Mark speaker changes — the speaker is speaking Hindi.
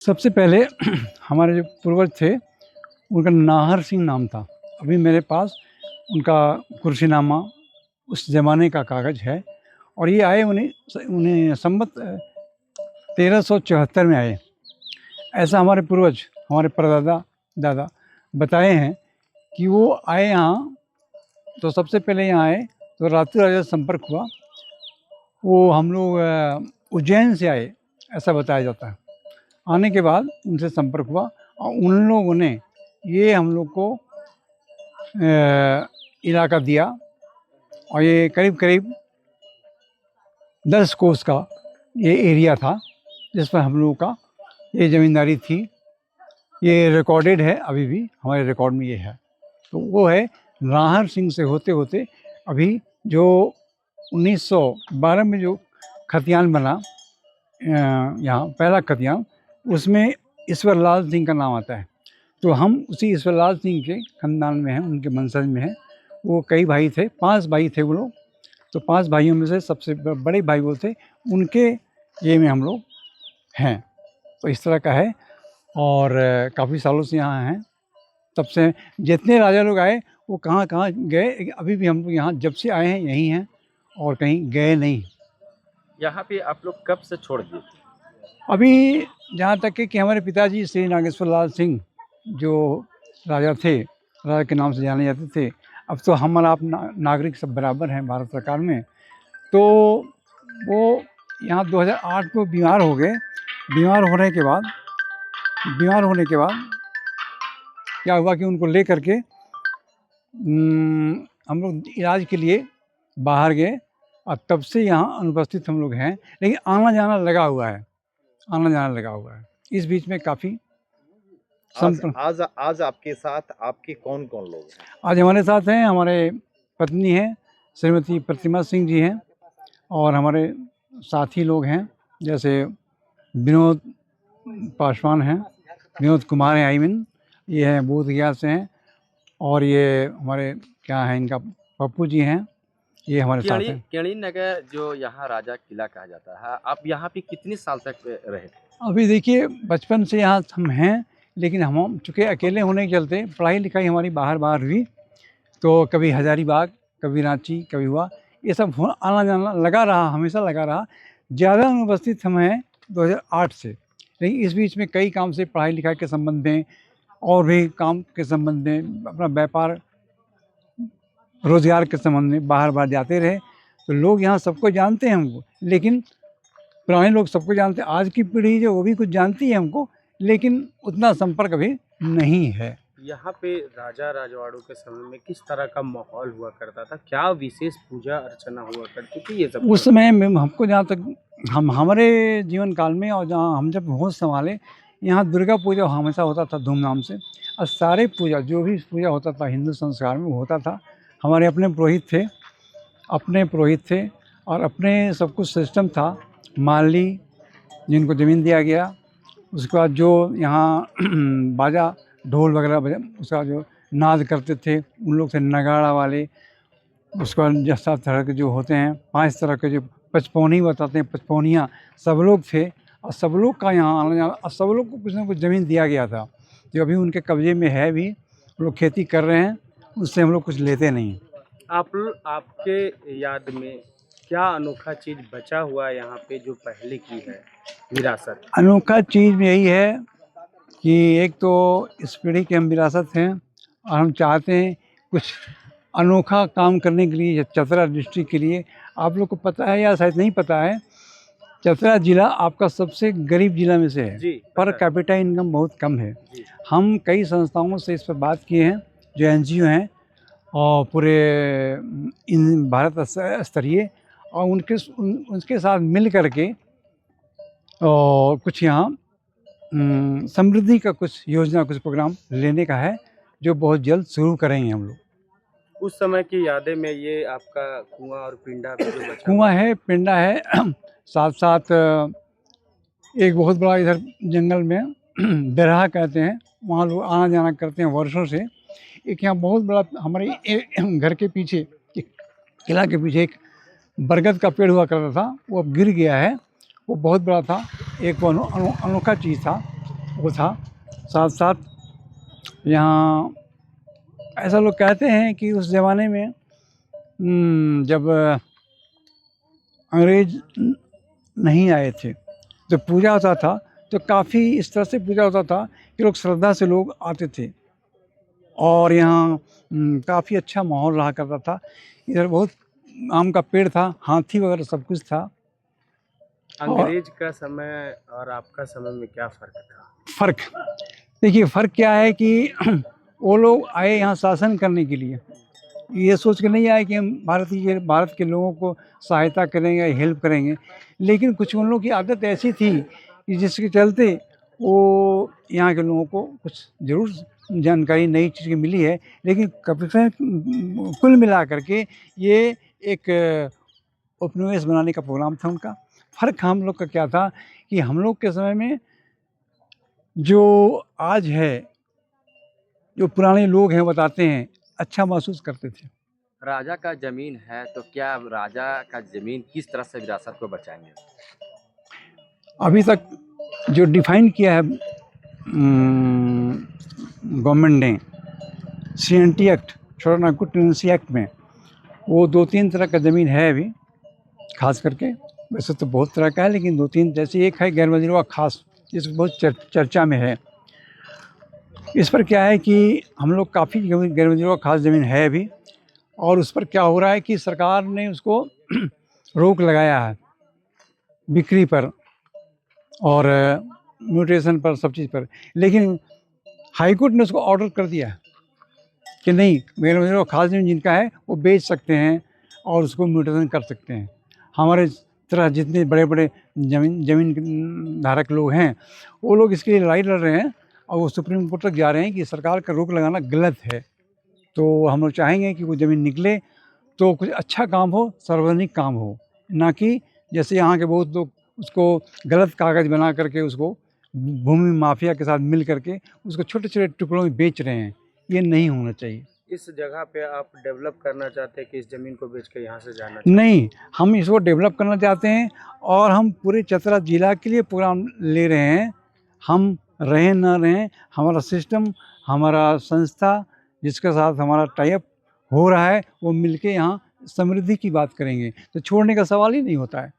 Speaker 1: सबसे पहले हमारे जो पूर्वज थे, उनका नाहर सिंह नाम था। अभी मेरे पास उनका कुर्सीनामा उस ज़माने का कागज़ है और ये आए उन्हें संवत 1374 में आए। ऐसा हमारे पूर्वज, हमारे परदादा दादा बताए हैं कि वो आए यहाँ। तो सबसे पहले यहाँ आए तो रातों रात संपर्क हुआ। वो हम लोग उज्जैन से आए, ऐसा बताया जाता है। आने के बाद उनसे संपर्क हुआ और उन लोगों ने ये हम लोग को इलाका दिया और ये करीब करीब 10 कोस का ये एरिया था जिस पर हम लोगों का ये ज़मींदारी थी। ये रिकॉर्डेड है, अभी भी हमारे रिकॉर्ड में ये है। तो वो है नाहर सिंह से होते होते अभी जो 1912 में जो खतियान बना, यहाँ पहला खतियान, उसमें ईश्वर लाल सिंह का नाम आता है। तो हम उसी ईश्वर लाल सिंह के ख़ानदान में हैं, उनके वंशज में हैं। वो कई भाई थे, 5 भाई थे वो लोग। तो 5 भाइयों में से सबसे बड़े भाई वो थे, उनके ये में हम लोग हैं। तो इस तरह का है और काफ़ी सालों से यहाँ हैं। तब से जितने राजा लोग आए वो कहाँ कहाँ गए, अभी भी हम लोग यहाँ जब से आए हैं यहीं हैं और कहीं गए नहीं।
Speaker 2: यहाँ पे आप लोग कब से छोड़ दिए?
Speaker 1: अभी जहाँ तक है कि हमारे पिताजी श्री नागेश्वर लाल सिंह जो राजा थे, राजा के नाम से जाने जाते थे। अब तो हमारा आप नागरिक सब बराबर हैं भारत सरकार में। तो वो यहाँ 2008 में बीमार हो गए। बीमार होने के बाद क्या हुआ कि उनको ले करके हम लोग इलाज के लिए बाहर गए और तब से यहाँ अनुपस्थित हम लोग हैं। लेकिन आना जाना लगा हुआ है। इस बीच में काफ़ी
Speaker 3: आज आपके साथ आपके कौन कौन लोग हैं?
Speaker 1: आज हमारे साथ हैं, हमारे पत्नी हैं श्रीमती प्रतिमा सिंह जी हैं और हमारे साथी लोग हैं जैसे विनोद पासवान हैं, विनोद कुमार हैं, ये हैं बोध गया से हैं और ये हमारे क्या हैं, इनका पप्पू जी हैं, ये हमारे साथ हैं।
Speaker 2: केणी नगर जो यहाँ राजा किला कहा जाता है, आप यहाँ पे कितने साल तक रहे थे?
Speaker 1: अभी देखिए, बचपन से यहाँ हम हैं, लेकिन हम चूँकि अकेले होने के चलते पढ़ाई लिखाई हमारी बाहर हुई। तो कभी हजारीबाग, कभी रांची, कभी हुआ, ये सब आना जाना लगा रहा, हमेशा लगा रहा। ज़्यादा अनुपस्थित हम हैं 2008 से, लेकिन इस बीच में कई काम से, पढ़ाई लिखाई के संबंध में और भी काम के संबंध में, अपना व्यापार रोज़गार के संबंध में बाहर जाते रहे। तो लोग यहाँ सबको जानते हैं हमको, लेकिन पुराने लोग सबको जानते हैं। आज की पीढ़ी जो वो भी कुछ जानती है हमको, लेकिन उतना संपर्क अभी नहीं है।
Speaker 2: यहाँ पे राजा राजवाड़ों के समय में किस तरह का माहौल हुआ करता था? क्या विशेष पूजा अर्चना हुआ करती थी? ये सब
Speaker 1: उस समय में हमको, जहाँ तक हमारे जीवन काल में और जहाँ हम जब होश संभाले, यहाँ दुर्गा पूजा हमेशा होता था धूमधाम से। और सारे पूजा, जो भी पूजा होता था हिंदू संस्कार में, वो होता था। हमारे अपने पुरोहित थे और अपने सब कुछ सिस्टम था। माली जिनको ज़मीन दिया गया, उसके बाद जो यहाँ बाजा ढोल वगैरह उसका जो नाद करते थे, उन लोग थे नगाड़ा वाले। उसके बाद 7 तरह के जो होते हैं, 5 तरह के जो पचपौनी बताते हैं, पचपौनियाँ, सब लोग थे। और सब लोग का यहाँ आना जाना, और सब लोग को कुछ ना कुछ ज़मीन दिया गया था जो अभी उनके कब्जे में है भी। वो लोग खेती कर रहे हैं, उससे हम लोग कुछ लेते नहीं।
Speaker 2: आपके याद में क्या अनोखा चीज़ बचा हुआ है यहाँ पे जो पहले की है विरासत?
Speaker 1: अनोखा चीज़ यही है कि एक तो इस पीढ़ी की हम विरासत हैं और हम चाहते हैं कुछ अनोखा काम करने के लिए। चतरा डिस्ट्रिक्ट के लिए, आप लोग को पता है या शायद नहीं पता है, चतरा ज़िला आपका सबसे गरीब ज़िला में से है। पर कैपिटा इनकम बहुत कम है। हम कई संस्थाओं से इस पर बात किए हैं, जो NGO हैं और पूरे इन भारत स्तरीय, और उनके साथ मिल करके और कुछ यहाँ समृद्धि का कुछ योजना, कुछ प्रोग्राम लेने का है, जो बहुत जल्द शुरू करेंगे हम लोग।
Speaker 2: उस समय की यादें में ये आपका कुआं और पिंडा भी जो बचा
Speaker 1: कुआं है, पिंडा है, साथ साथ एक बहुत बड़ा इधर जंगल में बेरहा कहते हैं, वहाँ लोग आना जाना करते हैं वर्षों से। एक यहाँ बहुत बड़ा हमारे घर के पीछे, एक किला के पीछे एक बरगद का पेड़ हुआ करता था, वो अब गिर गया है। वो बहुत बड़ा था, एक वो अनोखा चीज़ था। वो था। साथ साथ यहाँ ऐसा लोग कहते हैं कि उस ज़माने में जब अंग्रेज नहीं आए थे तो पूजा होता था, तो काफ़ी इस तरह से पूजा होता था कि लोग श्रद्धा से लोग आते थे और यहाँ काफ़ी अच्छा माहौल रहा करता था। इधर बहुत आम का पेड़ था, हाथी वगैरह सब कुछ था।
Speaker 2: अंग्रेज का समय और आपका समय में क्या फ़र्क था?
Speaker 1: फ़र्क देखिए, फ़र्क क्या है कि वो लोग आए यहाँ शासन करने के लिए, ये सोच के नहीं आए कि हम भारत के लोगों को सहायता करेंगे, हेल्प करेंगे। लेकिन कुछ उन लोगों की आदत ऐसी थी कि जिसके चलते वो यहाँ के लोगों को कुछ ज़रूर जानकारी नई चीज़ की मिली है, लेकिन कुल मिला करके ये एक उपनिवेश बनाने का प्रोग्राम था उनका। फ़र्क हम लोग का क्या था कि हम लोग के समय में जो आज है, जो पुराने लोग हैं बताते हैं, अच्छा महसूस करते थे।
Speaker 4: राजा का ज़मीन है तो क्या राजा का ज़मीन किस तरह से विरासत को बचाएँगे?
Speaker 1: अभी तक जो डिफ़ाइन किया है गवर्नमेंट ने सीएनटी एक्ट, छोटा नागपुर टेनेंसी एक्ट में, वो 2-3 तरह का ज़मीन है अभी, ख़ास करके। वैसे तो बहुत तरह का है, लेकिन 2-3 जैसे एक है गैर मंजूरा खास, जिसको बहुत चर्चा में है। इस पर क्या है कि हम लोग काफ़ी गैर मंजूरा खास ज़मीन है अभी, और उस पर क्या हो रहा है कि सरकार ने उसको रोक लगाया है बिक्री पर और म्यूटेशन पर, सब चीज़ पर। लेकिन हाई कोर्ट ने उसको ऑर्डर कर दिया है कि नहीं, गैर मंजूरा खास ज़मीन जिनका है वो बेच सकते हैं और उसको म्यूटेशन कर सकते हैं। हमारे तरह जितने बड़े बड़े ज़मीन धारक लोग हैं, वो लोग इसके लिए लड़ाई लड़ रहे हैं और वो सुप्रीम कोर्ट तक जा रहे हैं कि सरकार का रोक लगाना गलत है। तो हम लोग चाहेंगे कि वो ज़मीन निकले तो कुछ अच्छा काम हो, सार्वजनिक काम हो, ना कि जैसे यहाँ के बहुत लोग उसको गलत कागज़ बना करके उसको भूमि माफिया के साथ मिल करके उसको छोटे-छोटे टुकड़ों में बेच रहे हैं। ये नहीं होना चाहिए।
Speaker 2: इस जगह पे आप डेवलप करना चाहते हैं कि इस ज़मीन को बेच के यहाँ से जाना चाहते हैं?
Speaker 1: नहीं, हम इसको डेवलप करना चाहते हैं और हम पूरे चतरा जिला के लिए प्रोग्राम ले रहे हैं। हम रहें ना रहें, हमारा सिस्टम, हमारा संस्था जिसके साथ हमारा टाई अप हो रहा है, वो मिलके यहाँ समृद्धि की बात करेंगे, तो छोड़ने का सवाल ही नहीं होता है।